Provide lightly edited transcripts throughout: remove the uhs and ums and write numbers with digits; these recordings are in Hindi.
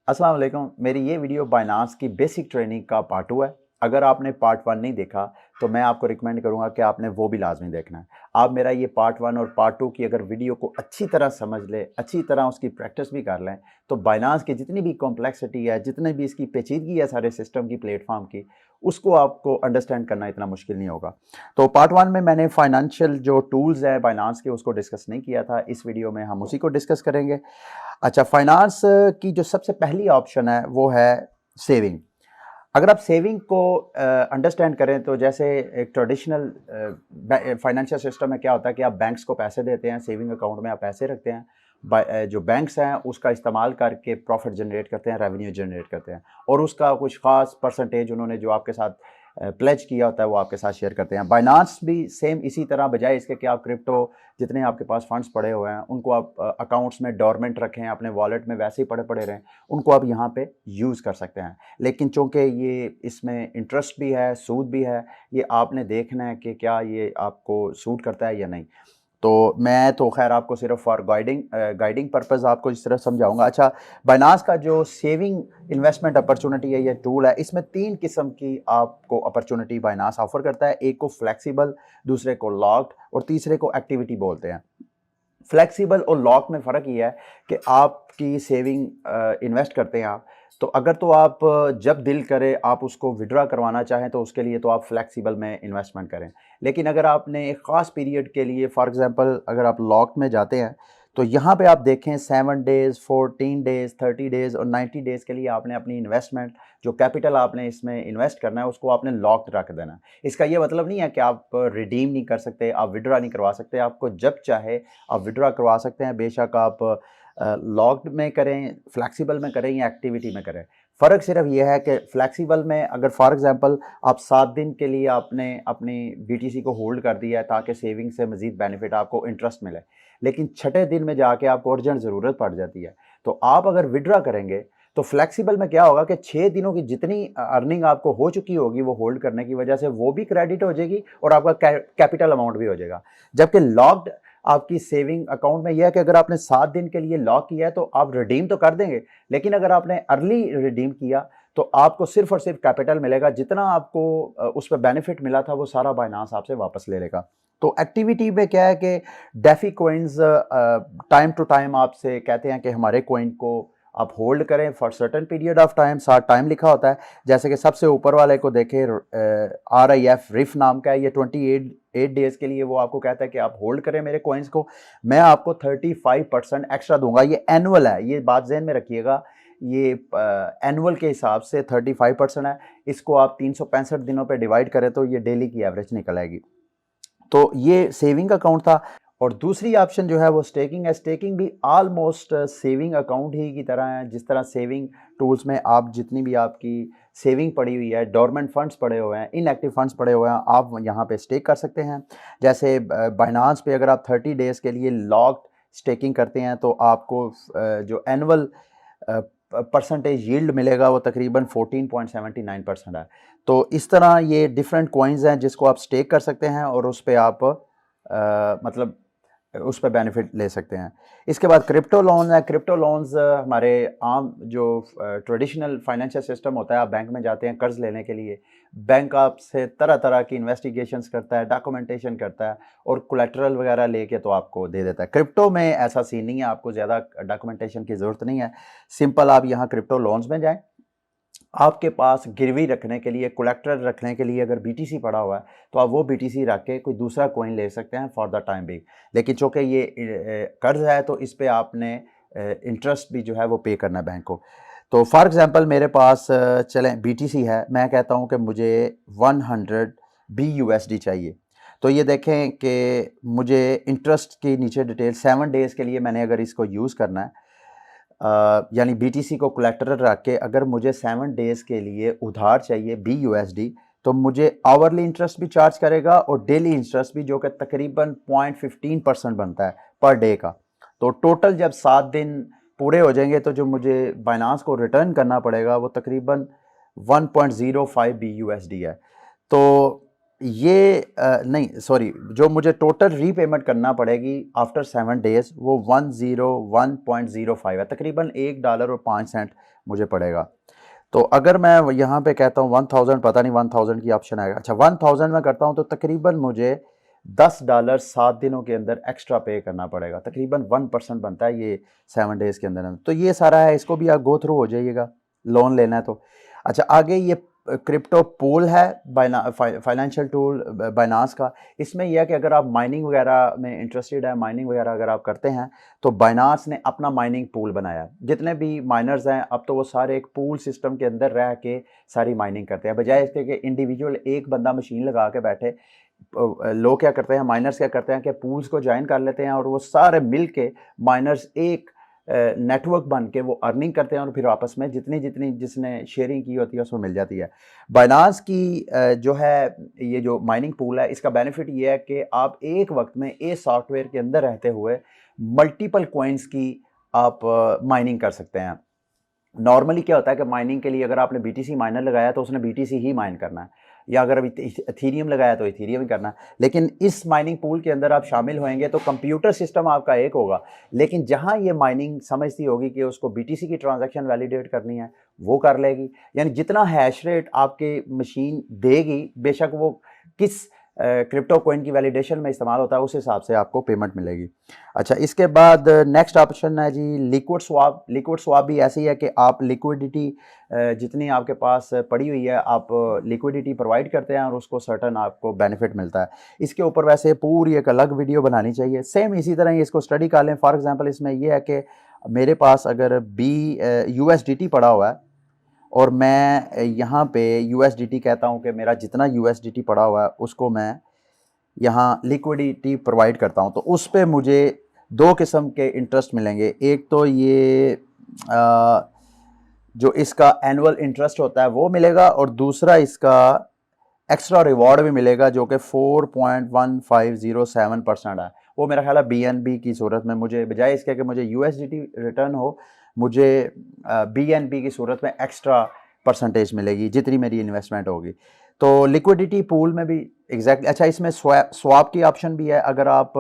अस्सलाम वालेकुम। मेरी ये वीडियो बाइनांस की बेसिक ट्रेनिंग का पार्ट 2 है। अगर आपने पार्ट 1 नहीं देखा तो मैं आपको रिकमेंड करूंगा कि आपने वो भी लाजमी देखना है। आप मेरा ये पार्ट 1 और पार्ट 2 की अगर वीडियो को अच्छी तरह समझ ले, अच्छी तरह उसकी प्रैक्टिस भी कर लें, तो बाइनांस की जितनी भी कॉम्प्लेक्सिटी है, जितनी भी इसकी पेचीदगी है सारे सिस्टम की, प्लेटफॉर्म की, उसको आपको अंडरस्टैंड करना इतना मुश्किल नहीं होगा। तो पार्ट 1 में मैंने फाइनेंशियल जो टूल्स हैं बाइनांस के, उसको डिस्कस नहीं किया था। इस वीडियो में हम उसी को डिस्कस करेंगे। अच्छा, फाइनेंस की जो सबसे पहली ऑप्शन है वो है सेविंग। अगर आप सेविंग को अंडरस्टैंड करें तो जैसे एक ट्रेडिशनल फाइनेंशियल सिस्टम में क्या होता है कि आप बैंक्स को पैसे देते हैं, सेविंग अकाउंट में आप पैसे रखते हैं। जो बैंक्स हैं उसका इस्तेमाल करके प्रॉफिट जनरेट करते हैं, रेवेन्यू जनरेट करते हैं, और उसका कुछ खास परसेंटेज उन्होंने जो आपके साथ प्लेज किया होता है वो आपके साथ शेयर करते हैं। बाइनांस भी सेम इसी तरह, बजाय इसके कि आप क्रिप्टो जितने आपके पास फंड्स पड़े हुए हैं उनको आप अकाउंट्स में डोरमेंट रखें, अपने वॉलेट में वैसे ही पड़े पड़े रहें, उनको आप यहाँ पे यूज़ कर सकते हैं। लेकिन चूंकि ये इसमें इंटरेस्ट भी है, सूद भी है, ये आपने देखना है कि क्या ये आपको सूट करता है या नहीं। तो मैं तो खैर आपको सिर्फ फॉर गाइडिंग पर्पस आपको इस तरह समझाऊंगा। अच्छा, बाइनांस का जो सेविंग इन्वेस्टमेंट अपॉर्चुनिटी है, ये टूल है, इसमें 3 किस्म की आपको अपॉर्चुनिटी बाइनांस ऑफर करता है। एक को फ्लेक्सिबल, दूसरे को लॉक्ड, और तीसरे को एक्टिविटी बोलते हैं। फ्लेक्सिबल और लॉक में फ़र्क ये है कि आपकी सेविंग इन्वेस्ट करते हैं आप, तो अगर तो आप जब दिल करे आप उसको विड्रा करवाना चाहें तो उसके लिए तो आप फ्लेक्सिबल में इन्वेस्टमेंट करें। लेकिन अगर आपने एक ख़ास पीरियड के लिए, फॉर एग्जांपल अगर आप लॉक में जाते हैं, तो यहाँ पे आप देखें 7 डेज़, 14 डेज़, 30 डेज़ और 90 डेज़ के लिए आपने अपनी इन्वेस्टमेंट, जो कैपिटल आपने इसमें इन्वेस्ट करना है, उसको आपने लॉक्ड रख देना है। इसका ये मतलब नहीं है कि आप रिडीम नहीं कर सकते, आप विड्रा नहीं करवा सकते। आपको जब चाहे आप विड्रा करवा सकते हैं, बेशक आप लॉक्ड में करें, फ्लैक्सिबल में करें या एक्टिविटी में करें। फ़र्क सिर्फ ये है कि फ्लैक्सिबल में अगर फॉर एग्जांपल आप 7 दिन के लिए आपने अपनी बीटीसी को होल्ड कर दिया है ताकि सेविंग से मज़ीद बेनिफिट, आपको इंटरेस्ट मिले, लेकिन छठे दिन में जाके आपको अर्जेंट ज़रूरत पड़ जाती है, तो आप अगर विड्रा करेंगे तो फ्लैक्सिबल में क्या होगा कि 6 दिनों की जितनी अर्निंग आपको हो चुकी होगी वो होल्ड करने की वजह से वो भी क्रेडिट हो जाएगी और आपका कैपिटल अमाउंट भी हो जाएगा। जबकि लॉक्ड आपकी सेविंग अकाउंट में यह है कि अगर आपने 7 दिन के लिए लॉक किया है तो आप रिडीम तो कर देंगे, लेकिन अगर आपने अर्ली रिडीम किया तो आपको सिर्फ और सिर्फ कैपिटल मिलेगा। जितना आपको उस पर बेनिफिट मिला था वो सारा बाइनांस आपसे वापस ले लेगा। तो एक्टिविटी में क्या है कि DeFi coins time to time आपसे कहते हैं कि हमारे कोइन को आप होल्ड करें for certain period of time. साथ टाइम लिखा होता है, जैसे कि सबसे ऊपर वाले को देखें, RIF रिफ नाम का है, ये 28 डेज के लिए वो आपको कहता है कि आप होल्ड करें मेरे कॉइन्स को, मैं आपको 35% एक्स्ट्रा दूंगा। ये एनुअल है, ये बात ज़हन में रखिएगा, ये एनुअल के हिसाब से 35% है। इसको आप 365 दिनों पे डिवाइड करें तो ये डेली की एवरेज निकल आएगी। तो ये सेविंग अकाउंट था। और दूसरी ऑप्शन जो है वो स्टेकिंग है। स्टेकिंग भी ऑलमोस्ट सेविंग अकाउंट ही की तरह है। जिस तरह सेविंग टूल्स में आप जितनी भी आपकी सेविंग पड़ी हुई है, डोरमेंट फंड्स पड़े हुए हैं, इनएक्टिव फंड्स पड़े हुए हैं, आप यहाँ पे स्टेक कर सकते हैं। जैसे बाइनांस पे अगर आप 30 डेज़ के लिए लॉक्ड स्टेकिंग करते हैं तो आपको जो एनुअल परसेंटेज यील्ड मिलेगा वो तकरीबन 14.79% है। तो इस तरह ये डिफरेंट कॉइन्स हैं जिसको आप स्टेक कर सकते हैं और उस पर आप मतलब उस पर बेनिफिट ले सकते हैं। इसके बाद क्रिप्टो लोन है। क्रिप्टो लोन्स हमारे आम जो ट्रेडिशनल फाइनेंशियल सिस्टम होता है, आप बैंक में जाते हैं कर्ज लेने के लिए, बैंक आपसे तरह तरह की इन्वेस्टिगेशंस करता है, डॉक्यूमेंटेशन करता है और कोलेटरल वगैरह लेके तो आपको दे देता है। क्रिप्टो में ऐसा सीन नहीं है, आपको ज़्यादा डॉक्यूमेंटेशन की ज़रूरत नहीं है। सिंपल आप यहाँ क्रिप्टो लोन्स में जाएँ, आपके पास गिरवी रखने के लिए, कोलेक्टर रखने के लिए अगर बीटीसी पड़ा हुआ है तो आप वो बीटीसी रख के कोई दूसरा कॉइन ले सकते हैं फॉर द टाइम बिंग। लेकिन चूँकि ये कर्ज है तो इस पे आपने इंटरेस्ट भी जो है वो पे करना है बैंक को। तो फॉर एग्जांपल मेरे पास चलें बीटीसी है, मैं कहता हूँ कि मुझे 100 BUSD चाहिए। तो ये देखें कि मुझे इंटरेस्ट की नीचे डिटेल 7 डेज़ के लिए मैंने अगर इसको यूज़ करना है, यानी बीटीसी को कोलेटरल रख के अगर मुझे 7 डेज़ के लिए उधार चाहिए BUSD, तो मुझे आवरली इंटरेस्ट भी चार्ज करेगा और डेली इंटरेस्ट भी, जो कि तकरीबन 0.15% बनता है पर डे का। तो टोटल जब 7 दिन पूरे हो जाएंगे तो जो मुझे बाइनांस को रिटर्न करना पड़ेगा वो तकरीबन 1.05 BUSD है। तो ये नहीं सॉरी, जो मुझे टोटल रीपेमेंट करना पड़ेगी आफ्टर 7 डेज वो 101.05 है, तकरीबन $1.05 मुझे पड़ेगा। तो अगर मैं यहाँ पे कहता हूँ 1000, पता नहीं 1000 की ऑप्शन आएगा, अच्छा 1000 में करता हूँ तो तकरीबन मुझे $10 7 दिनों के अंदर एक्स्ट्रा पे करना पड़ेगा, तकरीबन 1% बनता है ये 7 डेज के अंदर। तो ये सारा है, इसको भी आप गो थ्रू हो जाइएगा, लोन लेना है तो। अच्छा आगे ये क्रिप्टो पूल है फाइनेंशियल टूल बाइनांस का। इसमें यह है कि अगर आप माइनिंग वगैरह में इंटरेस्टेड है, माइनिंग वगैरह अगर आप करते हैं तो बाइनांस ने अपना माइनिंग पूल बनाया है। जितने भी माइनर्स हैं अब तो वो सारे एक पूल सिस्टम के अंदर रह के सारी माइनिंग करते हैं, बजाय इसके कि इंडिविजुअल एक बंदा मशीन लगा के बैठे। लोग क्या करते हैं, माइनर्स क्या करते हैं कि पूल्स को ज्वाइन कर लेते हैं और वो सारे मिल के माइनर्स एक नेटवर्क बन के वो अर्निंग करते हैं और फिर आपस में जितनी जितनी जिसने शेयरिंग की होती है उसमें मिल जाती है। बाइनांस की जो है ये जो माइनिंग पूल है, इसका बेनिफिट ये है कि आप एक वक्त में इस सॉफ्टवेयर के अंदर रहते हुए मल्टीपल कॉइन्स की आप माइनिंग कर सकते हैं। नॉर्मली क्या होता है कि माइनिंग के लिए अगर आपने बीटीसी माइनर लगाया तो उसने बीटीसी ही माइन करना है, या अगर अभी इथीरियम लगाया तो इथीरियम ही करना है। लेकिन इस माइनिंग पूल के अंदर आप शामिल होंगे तो कंप्यूटर सिस्टम आपका एक होगा, लेकिन जहां ये माइनिंग समझती होगी कि उसको बीटीसी की ट्रांजैक्शन वैलिडेट करनी है वो कर लेगी। यानी जितना हैश रेट आपके मशीन देगी, बेशक वो किस क्रिप्टो कॉइन की वैलिडेशन में इस्तेमाल होता है उस हिसाब से आपको पेमेंट मिलेगी। अच्छा इसके बाद नेक्स्ट ऑप्शन है जी लिक्विड स्वाप। लिक्विड स्वाप भी ऐसी है कि आप लिक्विडिटी जितनी आपके पास पड़ी हुई है आप लिक्विडिटी प्रोवाइड करते हैं और उसको सर्टन आपको बेनिफिट मिलता है। इसके ऊपर वैसे पूरी एक अलग वीडियो बनानी चाहिए, सेम इसी तरह ही इसको स्टडी कर लें। फॉर एग्जांपल इसमें यह है कि मेरे पास अगर USDT पड़ा हुआ है और मैं यहाँ पे USDT कहता हूँ कि मेरा जितना USDT पड़ा हुआ है उसको मैं यहाँ लिक्विडिटी प्रोवाइड करता हूँ, तो उस पर मुझे दो किस्म के इंटरेस्ट मिलेंगे। एक तो ये जो इसका एनुअल इंटरेस्ट होता है वो मिलेगा, और दूसरा इसका एक्स्ट्रा रिवॉर्ड भी मिलेगा जो कि 4.1507% है। वो मेरा ख्याल है BNB की सूरत में, मुझे बजाय इसके कि मुझे USDT रिटर्न हो, मुझे BNB की सूरत में एक्स्ट्रा परसेंटेज मिलेगी जितनी मेरी इन्वेस्टमेंट होगी। तो लिक्विडिटी पूल में भी एग्जैक्टली अच्छा इसमें स्वाप की ऑप्शन भी है। अगर आप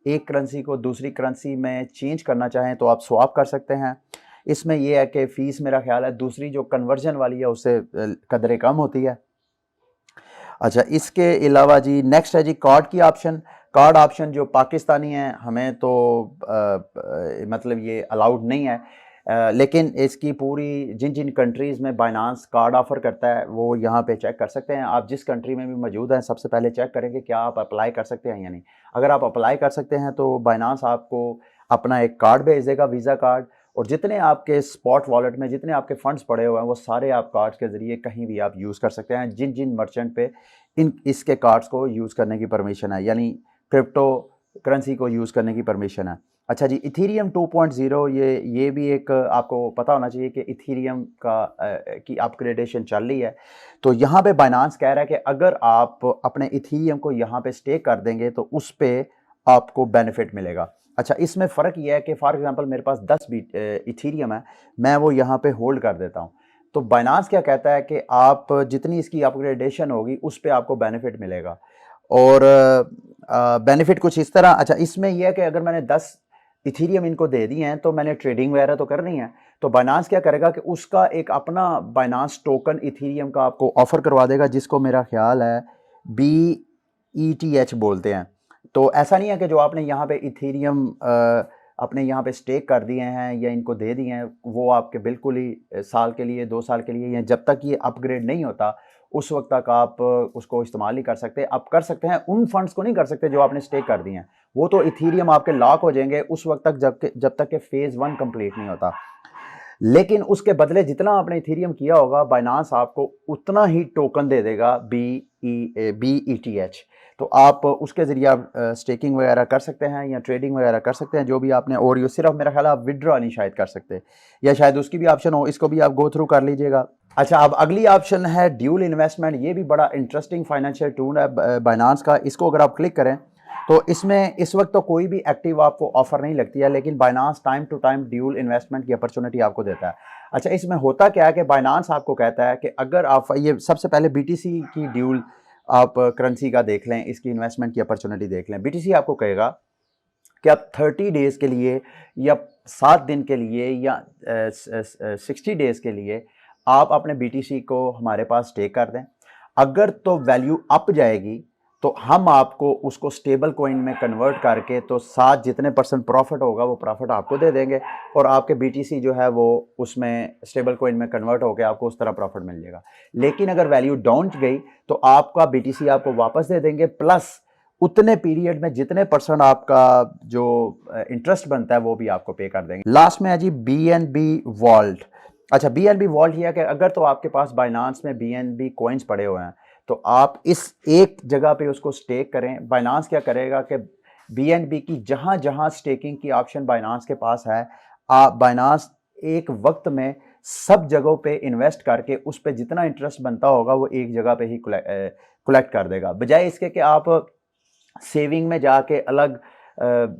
एक करेंसी को दूसरी करेंसी में चेंज करना चाहें तो आप स्वाप कर सकते हैं। इसमें यह है कि फ़ीस मेरा ख्याल है दूसरी जो कन्वर्जन वाली है उससे कदरें कम होती है। अच्छा इसके अलावा जी नेक्स्ट है जी कार्ड की ऑप्शन। कार्ड ऑप्शन जो पाकिस्तानी है हमें तो मतलब ये अलाउड नहीं है, लेकिन इसकी पूरी जिन जिन कंट्रीज़ में बाइनांस कार्ड ऑफ़र करता है वो यहाँ पे चेक कर सकते हैं। आप जिस कंट्री में भी मौजूद हैं सबसे पहले चेक करें कि क्या आप अप्लाई कर सकते हैं या नहीं। अगर आप अप्लाई कर सकते हैं तो बाइनांस आपको अपना एक कार्ड भेज देगा, वीज़ा कार्ड, और जितने आपके स्पॉट वॉलेट में जितने आपके फंड्स पड़े हुए हैं वो सारे आप कार्ड्स के ज़रिए कहीं भी आप यूज़ कर सकते हैं जिन जिन मर्चेंट पे इसके कार्ड्स को यूज़ करने की परमिशन है, यानी क्रिप्टो करेंसी को यूज़ करने की परमिशन है। अच्छा जी इथीरियम 2.0 ये भी एक आपको पता होना चाहिए कि इथीरियम की अपग्रेडेशन चल रही है। तो यहाँ पे बाइनांस कह रहा है कि अगर आप अपने इथीरियम को यहाँ पे स्टेक कर देंगे तो उस पर आपको बेनिफिट मिलेगा। अच्छा इसमें फ़र्क यह है कि फॉर एग्जांपल मेरे पास 10 इथीरियम है, मैं वो यहाँ पे होल्ड कर देता हूँ, तो बाइनांस क्या कहता है कि आप जितनी इसकी अपग्रेडेशन होगी उस पर आपको बेनिफिट मिलेगा। और बेनिफिट कुछ इस तरह, अच्छा इसमें यह है कि अगर मैंने 10 इथीरियम इनको दे दिए हैं तो मैंने ट्रेडिंग वगैरह तो करनी है, तो बाइनांस क्या करेगा कि उसका एक अपना बाइनांस टोकन इथीरियम का आपको ऑफ़र करवा देगा जिसको मेरा ख्याल है BETH बोलते हैं। तो ऐसा नहीं है कि जो आपने यहाँ पे इथीरियम अपने यहाँ पे स्टेक कर दिए हैं या इनको दे दिए हैं वो आपके बिल्कुल ही साल के लिए 2 साल के लिए, या जब तक ये अपग्रेड नहीं होता उस वक्त तक आप उसको इस्तेमाल नहीं कर सकते। आप कर सकते हैं, उन फंड्स को नहीं कर सकते जो आपने स्टेक कर दिए हैं, वो तो इथीरियम आपके लॉक हो जाएंगे उस वक्त तक जब तक कि फेज़ 1 कंप्लीट नहीं होता। लेकिन उसके बदले जितना आपने इथीरियम किया होगा बाइनांस आपको उतना ही टोकन दे देगा BETH। तो आप उसके ज़रिए आप स्टेकिंग वगैरह कर सकते हैं या ट्रेडिंग वगैरह कर सकते हैं जो भी आपने, और ये सिर्फ मेरा ख्याल आप विड्रॉ नहीं शायद कर सकते, या शायद उसकी भी ऑप्शन हो, इसको भी आप गो थ्रू कर लीजिएगा। अच्छा अब अगली ऑप्शन है ड्यूल इन्वेस्टमेंट। ये भी बड़ा इंटरेस्टिंग फाइनेंशियल टूल है बाइनांस का। इसको अगर आप क्लिक करें तो इसमें इस वक्त तो कोई भी एक्टिव आपको ऑफर नहीं लगती है, लेकिन Binance time to time dual investment की अपॉर्चुनिटी आपको देता है। अच्छा इसमें होता क्या है कि बाइनांस आपको कहता है कि अगर आप ये सबसे पहले BTC की ड्यूल आप करेंसी का देख लें, इसकी इन्वेस्टमेंट की अपॉर्चुनिटी देख लें। बीटीसी आपको कहेगा कि आप 30 डेज़ के लिए या 7 दिन के लिए या 60 डेज़ के लिए आप अपने बीटीसी को हमारे पास स्टे कर दें। अगर तो वैल्यू अप जाएगी तो हम आपको उसको स्टेबल कॉइन में कन्वर्ट करके तो साथ जितने % प्रॉफिट होगा वो प्रॉफिट आपको दे देंगे और आपके बीटीसी जो है वो उसमें स्टेबल कॉइन में कन्वर्ट होकर आपको उस तरह प्रॉफिट मिल जाएगा। लेकिन अगर वैल्यू डाउन गई तो आपका बीटीसी आपको वापस दे देंगे, प्लस उतने पीरियड में जितने % आपका जो इंटरेस्ट बनता है वो भी आपको पे कर देंगे। लास्ट में है जी BNB वॉल्ट। अच्छा, BNB वॉल्ट ये है कि अगर तो आपके पास बाइनांस में BNB कॉइन्स पड़े हुए हैं तो आप इस एक जगह पे उसको स्टेक करें। बाइनांस क्या करेगा कि BNB की जहां जहां स्टेकिंग की ऑप्शन बाइनांस के पास है, आप बाइनांस एक वक्त में सब जगहों पे इन्वेस्ट करके उस पर जितना इंटरेस्ट बनता होगा वो एक जगह पे ही कलेक्ट कर देगा, बजाय इसके कि आप सेविंग में जाके अलग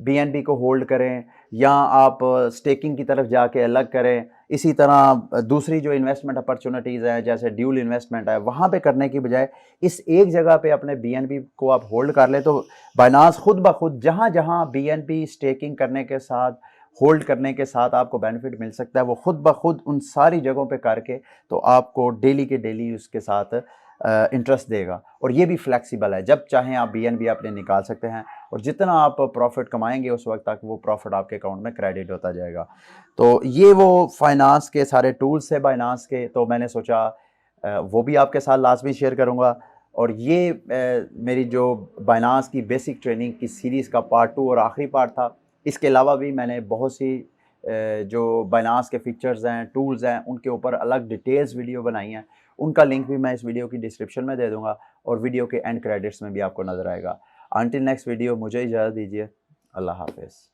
BNB को होल्ड करें या आप स्टेकिंग की तरफ जाके अलग करें। इसी तरह दूसरी जो इन्वेस्टमेंट अपॉर्चुनिटीज़ हैं जैसे ड्यूल इन्वेस्टमेंट है वहाँ पे करने की बजाय इस एक जगह पे अपने BNB को आप होल्ड कर लें तो बाइनांस खुद ब खुद जहाँ जहाँ BNB स्टेकिंग करने के साथ होल्ड करने के साथ आपको बेनिफिट मिल सकता है वो खुद ब खुद उन सारी जगहों पे करके तो आपको डेली के डेली उसके साथ इंटरेस्ट देगा। और ये भी फ्लेक्सिबल है, जब चाहें आप BNB अपने निकाल सकते हैं और जितना आप प्रॉफिट कमाएंगे उस वक्त तक वो प्रॉफिट आपके अकाउंट में क्रेडिट होता जाएगा। तो ये वो फाइनेंस के सारे टूल्स है बाइनांस के, तो मैंने सोचा वो भी आपके साथ लाजमी शेयर करूँगा। और ये मेरी जो बाइनांस की बेसिक ट्रेनिंग की सीरीज़ का पार्ट 2 और आखिरी पार्ट था। इसके अलावा भी मैंने बहुत सी जो बाइनांस के फीचर्स हैं, टूल्स हैं, उनके ऊपर अलग डिटेल्स वीडियो बनाई हैं। उनका लिंक भी मैं इस वीडियो की डिस्क्रिप्शन में दे दूंगा और वीडियो के एंड क्रेडिट्स में भी आपको नज़र आएगा। अंटिल नेक्स्ट वीडियो मुझे इजाज़त दीजिए। अल्लाह हाफ़िज़।